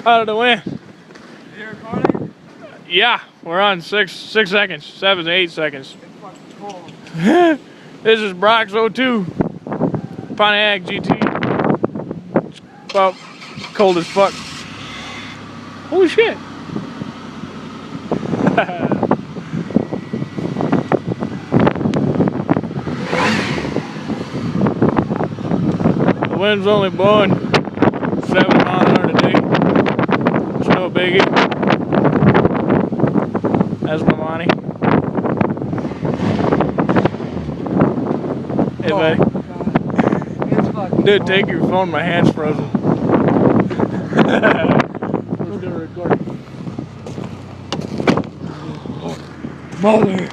Out of the wind. Is it recording? Yeah, we're on 6 seconds, 7 to 8 seconds. It's fucking cold. This is Brock's 02 Pontiac GT. It's about cold as fuck. Holy shit. The wind's only blowing 7 miles an hour today. It's no biggie. That's my money. Hey, buddy. It's fucking Dude, cold. take your phone. My hand's frozen. Let's do a recording. Mother.